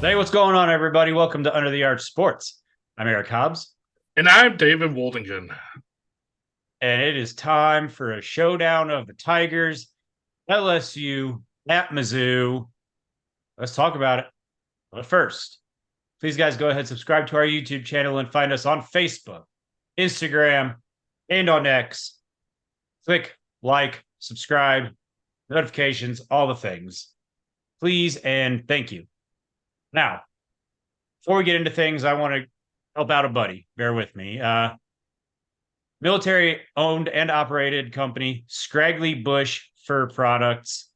Hey, what's going on, everybody? Welcome to Under the Arch Sports. I'm Eric Hobbs, And I'm David Woldingen. and it is time for a showdown of the Tigers, LSU at Mizzou. Let's talk about it. But first, please, guys, go ahead and subscribe to our YouTube channel and find us on Facebook, Instagram, and on X. Click like, subscribe, notifications, all the things. Please and thank you. Now, before we get into things, I want to help out a buddy. Bear with me. Military owned and operated company, Scraggly Bush Fur Products.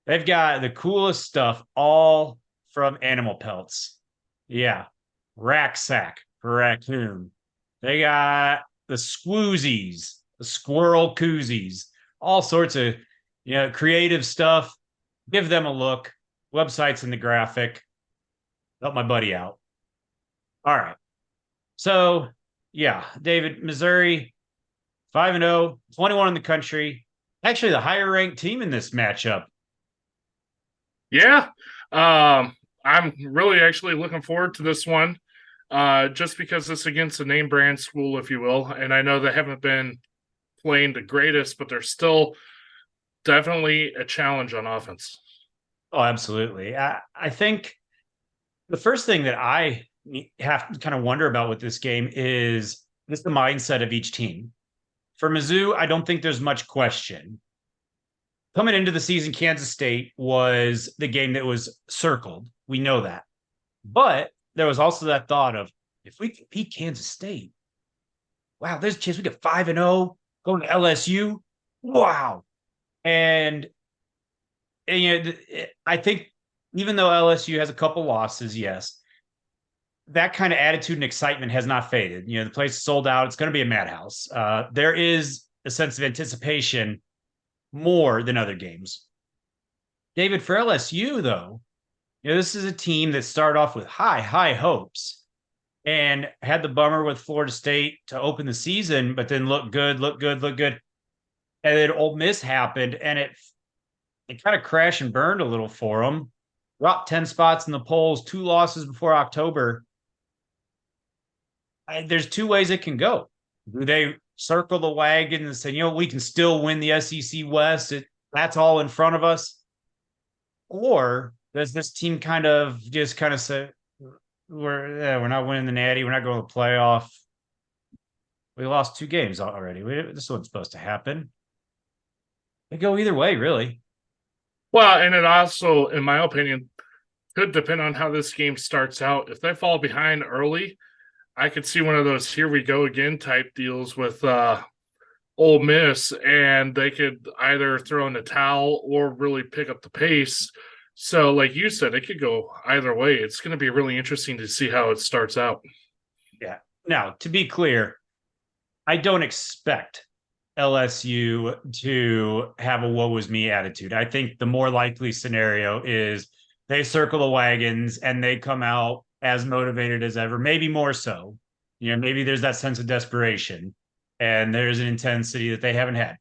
They've got the coolest stuff, all from animal pelts. Yeah, rack sack for raccoon. They got the squoozies, the squirrel koozies, all sorts of creative stuff. Give them a look. Website's in the graphic. Help my buddy out. All right. So, yeah, David, Missouri, 5-0, 21 in the country. Actually, the higher ranked team in this matchup. Yeah, I'm really actually looking forward to this one, just because it's against a name brand school, if you will. And I know they haven't been playing the greatest, but they're still definitely a challenge on offense. Oh, absolutely. I think the first thing that I have to kind of wonder about with this game is just the mindset of each team. For Mizzou, I don't think there's much question. Coming into the season, Kansas State was the game that was circled. We know that. But there was also that thought of if we could beat Kansas State, wow, there's a chance we get 5-0 going to LSU. Wow. And I think even though LSU has a couple losses, yes, that kind of attitude and excitement has not faded. The place is sold out. It's going to be a madhouse. There is a sense of anticipation more than other games. David, for LSU, though, this is a team that started off with high hopes and had the bummer with Florida State to open the season, but then look good. And then Ole Miss happened, and it kind of crashed and burned a little for them. Dropped 10 spots in the polls, 2 losses before October. There's 2 ways it can go. Do they circle the wagon and say, we can still win the SEC West? That's all in front of us. Or does this team kind of say, we're not winning the Natty, we're not going to the playoff. We lost 2 games already. This wasn't supposed to happen. They go either way, really. Well, and it also, in my opinion, could depend on how this game starts out. If they fall behind early, I could see one of those here we go again type deals with Ole Miss, and they could either throw in the towel or really pick up the pace. So, like you said, it could go either way. It's going to be really interesting to see how it starts out. Yeah. Now, to be clear, I don't expect LSU to have a woe was me attitude. I think the more likely scenario is they circle the wagons and they come out as motivated as ever, maybe more so. Maybe there's that sense of desperation and there's an intensity that they haven't had.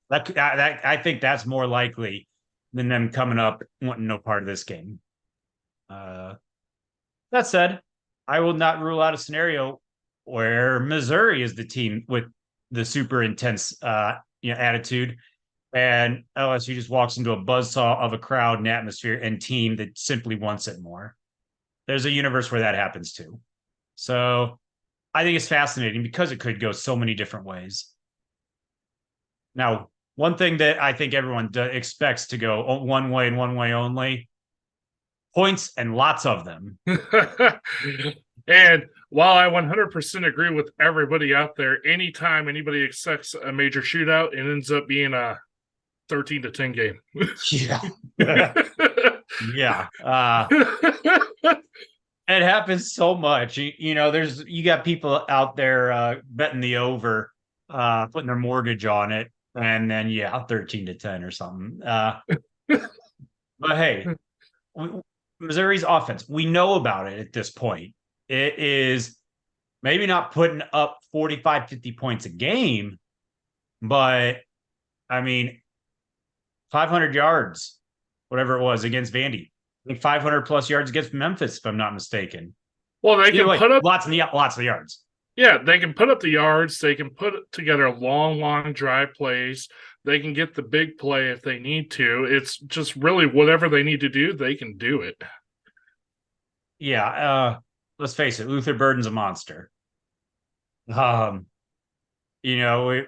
I think that's more likely than them coming up wanting no part of this game. That said, I will not rule out a scenario where Missouri is the team with the super intense attitude, and LSU just walks into a buzzsaw of a crowd and atmosphere and team that simply wants it more. There's a universe where that happens too. So I think it's fascinating because it could go so many different ways. Now, one thing that I think everyone expects to go one way and one way only, points and lots of them. And while I 100% agree with everybody out there, anytime anybody expects a major shootout, it ends up being a 13-10 game. Yeah. Yeah. It happens so much. You got people out there betting the over, putting their mortgage on it, and then 13-10 or something. But hey, Missouri's offense, we know about it at this point. It is maybe not putting up 45, 50 points a game, but I mean, 500 yards, whatever it was against Vandy. I think 500 plus yards against Memphis, if I'm not mistaken. Well, they Either can way, put up lots of yards. Yeah, they can put up the yards. They can put together long drive plays. They can get the big play if they need to. It's just really whatever they need to do, they can do it. Yeah, let's face it, Luther Burden's a monster. Um, you know,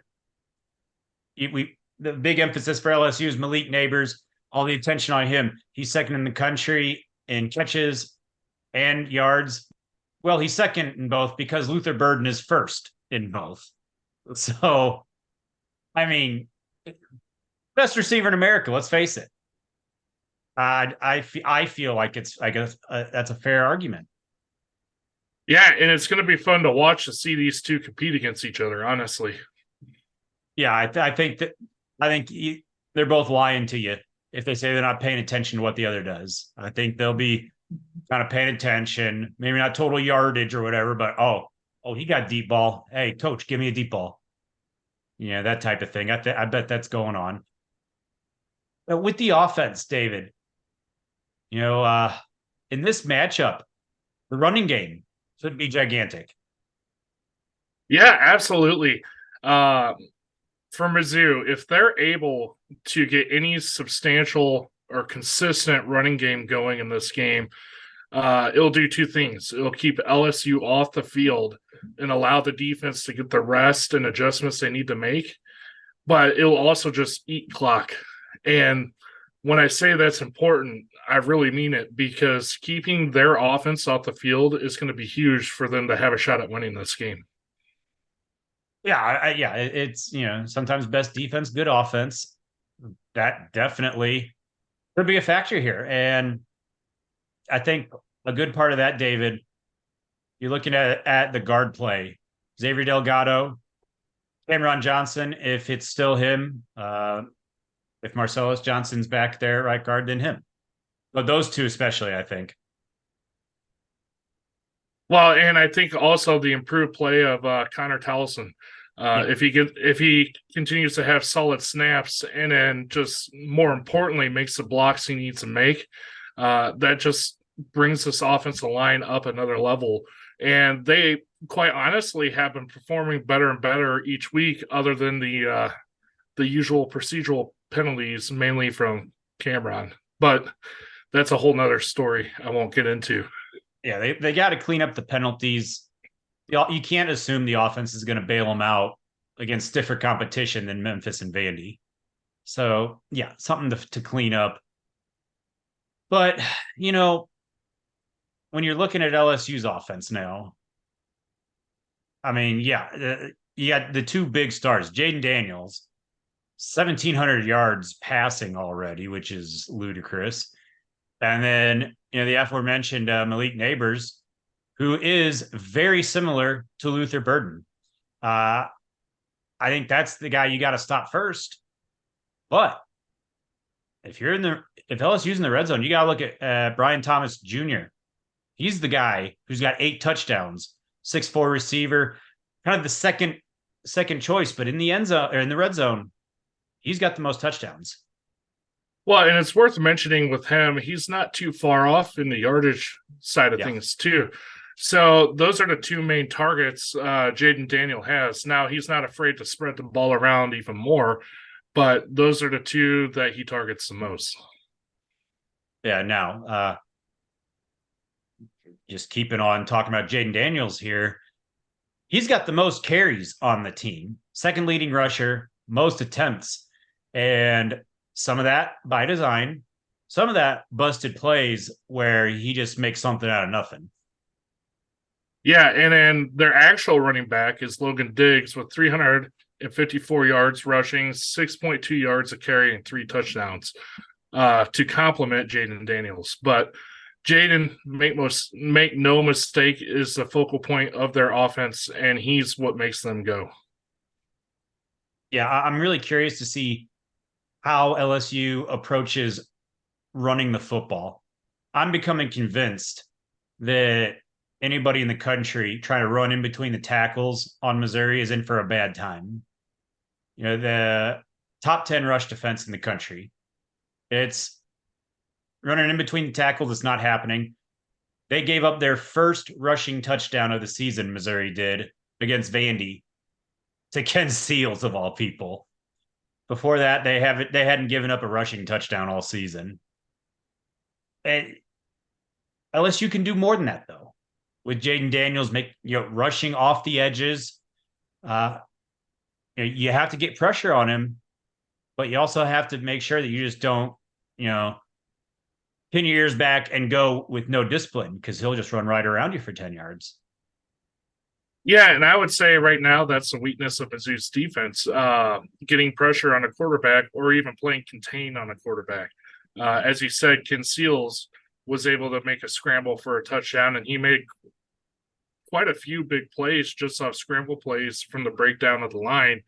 we the big emphasis for LSU is Malik Neighbors. All the attention on him. He's second in the country in catches and yards. Well, he's second in both because Luther Burden is first in both. So, I mean, best receiver in America. Let's face it. I feel like it's, I guess, that's a fair argument. Yeah, and it's going to be fun to watch to see these two compete against each other. Honestly, Yeah, I think they're both lying to you if they say they're not paying attention to what the other does. I think they'll be kind of paying attention, maybe not total yardage or whatever, but he got deep ball. Hey, coach, give me a deep ball. Yeah, that type of thing. I bet that's going on. But with the offense, David, you know, in this matchup, the running game should be gigantic. yeah, absolutely. For Mizzou, if they're able to get any substantial or consistent running game going in this game, it'll do two things. It'll keep LSU off the field and allow the defense to get the rest and adjustments they need to make, but it'll also just eat clock. And when I say that's important, I really mean it, because keeping their offense off the field is going to be huge for them to have a shot at winning this game. Yeah, it's sometimes best defense, good offense. That definitely could be a factor here, and I think a good part of that, David, you're looking at the guard play. Xavier Delgado, Cameron Johnson, if it's still him, if Marcellus Johnson's back there, right guard, then him. But those two especially, I think. Well, and I think also the improved play of Connor Towson. Yeah. If he continues to have solid snaps, and then just more importantly makes the blocks he needs to make, that just brings this offensive line up another level. And they quite honestly have been performing better and better each week, other than the usual procedural penalties, mainly from Cameron. But that's a whole nother story I won't get into. Yeah, they got to clean up the penalties. You can't assume the offense is going to bail them out against stiffer competition than Memphis and Vandy. So, yeah, something to clean up. But, when you're looking at LSU's offense now, I mean, yeah, you got the two big stars, Jaden Daniels, 1,700 yards passing already, which is ludicrous. And then, the aforementioned Malik Neighbors, who is very similar to Luther Burden. I think that's the guy you got to stop first. But if LSU's in the red zone, you got to look at Brian Thomas Jr. He's the guy who's got 8 touchdowns, 6'4" receiver, kind of the second choice, but in the end zone or in the red zone, he's got the most touchdowns. Well, and it's worth mentioning with him, he's not too far off in the yardage side of things too. So those are the two main targets Jaden Daniel has. Now, he's not afraid to spread the ball around even more, but those are the two that he targets the most. Yeah, now, just keeping on talking about Jaden Daniels here, he's got the most carries on the team, second leading rusher, most attempts, and some of that by design, some of that busted plays where he just makes something out of nothing. Yeah, and then their actual running back is Logan Diggs with 354 yards rushing, 6.2 yards of carry, and 3 touchdowns to complement Jaden Daniels. But Jaden, make no mistake, is the focal point of their offense, and he's what makes them go. Yeah, I'm really curious to see how LSU approaches running the football. I'm becoming convinced that anybody in the country trying to run in between the tackles on Missouri is in for a bad time. The top 10 rush defense in the country. It's running in between the tackles. It's not happening. They gave up their first rushing touchdown of the season, Missouri did, against Vandy to Ken Seals, of all people. Before that, they hadn't given up a rushing touchdown all season. And LSU can do more than that, though. With Jaden Daniels rushing off the edges, you have to get pressure on him, but you also have to make sure that you just don't, pin your ears back and go with no discipline, because he'll just run right around you for 10 yards. Yeah, and I would say right now that's the weakness of Mizzou's defense, getting pressure on a quarterback or even playing contain on a quarterback. As you said, Ken Seals was able to make a scramble for a touchdown, and he made quite a few big plays just off scramble plays from the breakdown of the line.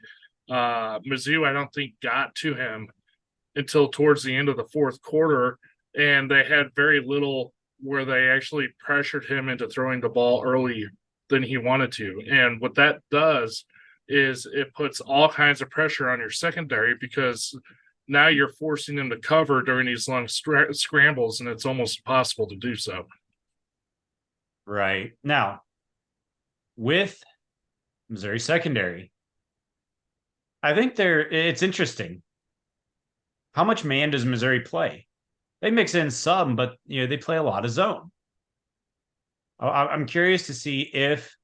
Mizzou, I don't think, got to him until towards the end of the fourth quarter, and they had very little where they actually pressured him into throwing the ball early than he wanted to. And what that does is it puts all kinds of pressure on your secondary, because now you're forcing them to cover during these long scrambles, and it's almost impossible to do so. Right. Now, with Missouri secondary, I think it's interesting. How much man does Missouri play? They mix in some, but they play a lot of zone. I'm curious to see if,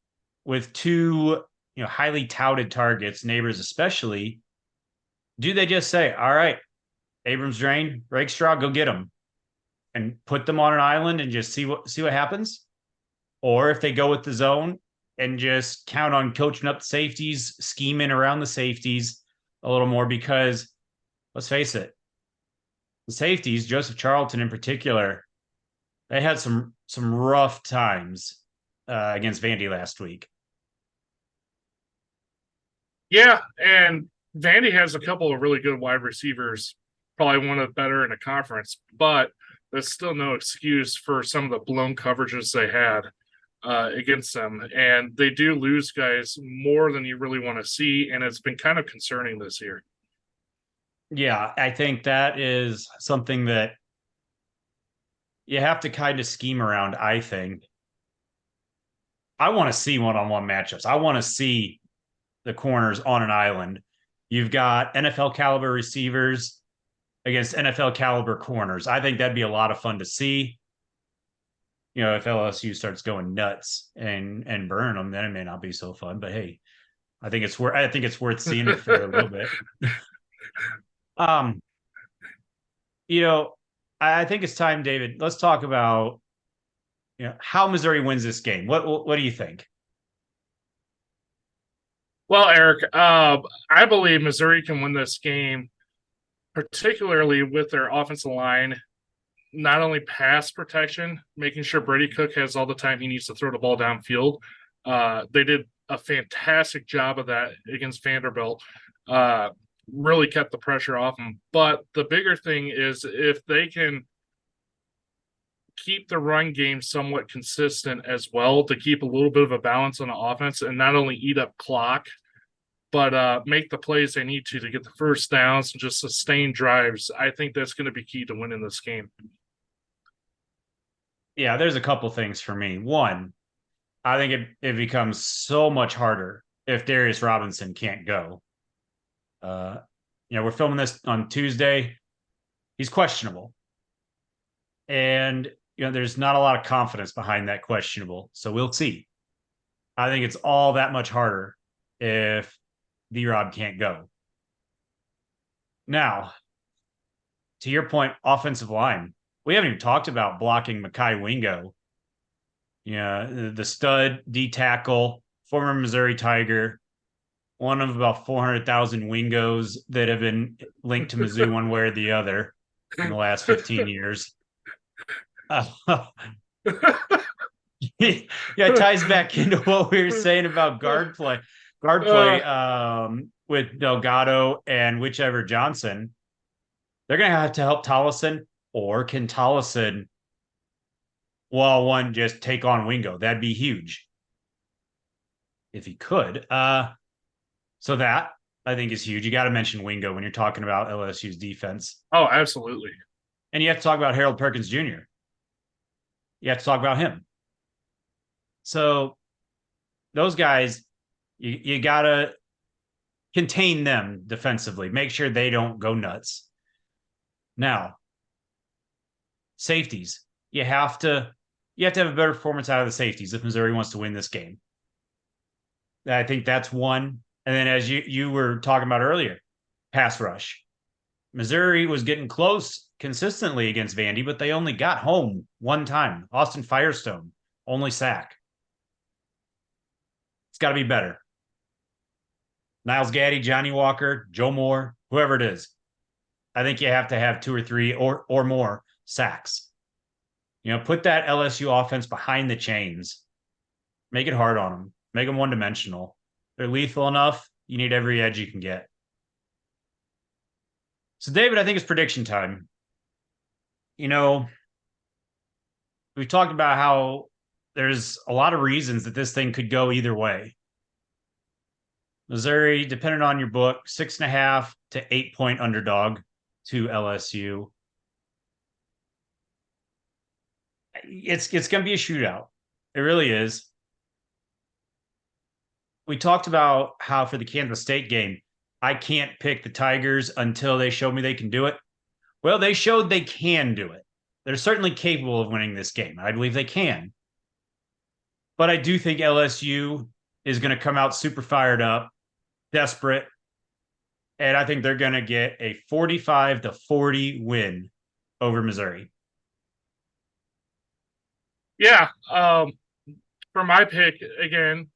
with two highly touted targets, Neighbors especially, do they just say, all right, Abrams drain, Rakestraw, go get them, and put them on an island and just see what happens? Or if they go with the zone and just count on coaching up the safeties, scheming around the safeties a little more, because let's face it, the safeties, Joseph Charlton in particular, they had some rough times against Vandy last week. Yeah, and Vandy has a couple of really good wide receivers, probably one of the better in the conference, but there's still no excuse for some of the blown coverages they had against them. And they do lose guys more than you really want to see, and it's been kind of concerning this year. Yeah, I think that is something that you have to kind of scheme around, I think. I want to see one-on-one matchups. I want to see the corners on an island. You've got NFL caliber receivers against NFL caliber corners. I think that'd be a lot of fun to see. If LSU starts going nuts and burn them, then it may not be so fun. But hey, I think it's worth seeing it for a little bit. I think it's time, David. Let's talk about how Missouri wins this game. What do you think? Well, Eric, I believe Missouri can win this game, particularly with their offensive line, not only pass protection, making sure Brady Cook has all the time he needs to throw the ball downfield. They did a fantastic job of that against Vanderbilt. Really kept the pressure off them. But the bigger thing is, if they can keep the run game somewhat consistent as well, to keep a little bit of a balance on the offense and not only eat up clock, but make the plays they need to get the first downs and just sustain drives, I think that's going to be key to winning this game. Yeah, there's a couple things for me. One, I think it becomes so much harder if Darius Robinson can't go. We're filming this on Tuesday. He's questionable. And, there's not a lot of confidence behind that questionable. So we'll see. I think it's all that much harder if D-Rob can't go. Now, to your point, offensive line. We haven't even talked about blocking Mekhi Wingo. The stud D-tackle, former Missouri Tiger, one of about 400,000 Wingos that have been linked to Mizzou one way or the other in the last 15 years. It ties back into what we were saying about guard play with Delgado and whichever Johnson. They're going to have to help Tollison, or can Tollison, one, just take on Wingo? That'd be huge if he could. So that, I think, is huge. You got to mention Wingo when you're talking about LSU's defense. Oh, absolutely. And you have to talk about Harold Perkins Jr. You have to talk about him. So those guys, you got to contain them defensively. Make sure they don't go nuts. Now, safeties. You have to have a better performance out of the safeties if Missouri wants to win this game. I think that's one. And then as you were talking about earlier, pass rush. Missouri was getting close consistently against Vandy, but they only got home one time. Austin Firestone, only sack. It's got to be better. Niles Gaddy, Johnny Walker, Joe Moore, whoever it is. I think you have to have 2 or 3 or more sacks. Put that LSU offense behind the chains. Make it hard on them. Make them one-dimensional. They're lethal enough. You need every edge you can get. So, David, I think it's prediction time. We talked about how there's a lot of reasons that this thing could go either way. Missouri, depending on your book, 6.5 to 8-point underdog to LSU. It's going to be a shootout. It really is. We talked about how for the Kansas State game, I can't pick the Tigers until they show me they can do it. Well, they showed they can do it. They're certainly capable of winning this game. I believe they can. But I do think LSU is going to come out super fired up, desperate. And I think they're going to get a 45-40 win over Missouri. Yeah. For my pick, again,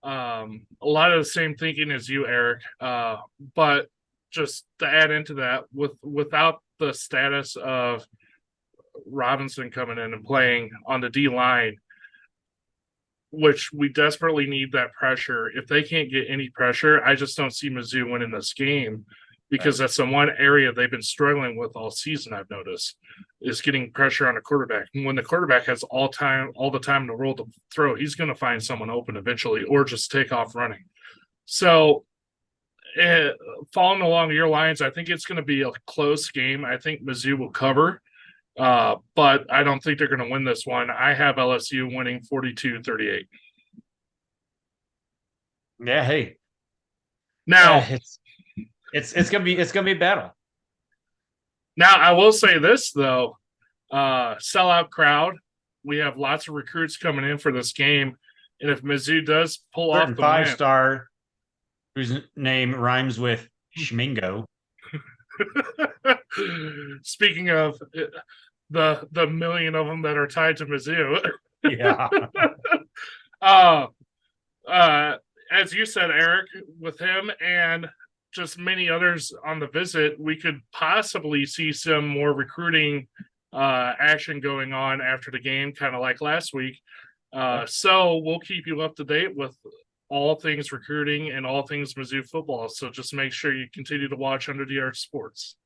a lot of the same thinking as you, Eric. But just to add into that, without the status of Robinson coming in and playing on the D line, which we desperately need that pressure. If they can't get any pressure, I just don't see Mizzou winning this game, because that's the one area they've been struggling with all season. I've noticed is getting pressure on a quarterback. And when the quarterback has all the time in the world to throw, he's going to find someone open eventually, or just take off running. So, following along your lines, I think it's going to be a close game. I think Mizzou will cover, but I don't think they're going to win this one. I have LSU winning 42-38. Yeah, hey. Now it's gonna be a battle. Now I will say this though, sellout crowd. We have lots of recruits coming in for this game, and if Mizzou does pull off the 5-star whose name rhymes with Schmingo. Speaking of the million of them that are tied to Mizzou. Yeah. As you said, Eric, with him and just many others on the visit, we could possibly see some more recruiting action going on after the game, kind of like last week. So we'll keep you up to date with all things recruiting and all things Mizzou football. So just make sure you continue to watch Under the Arch Sports.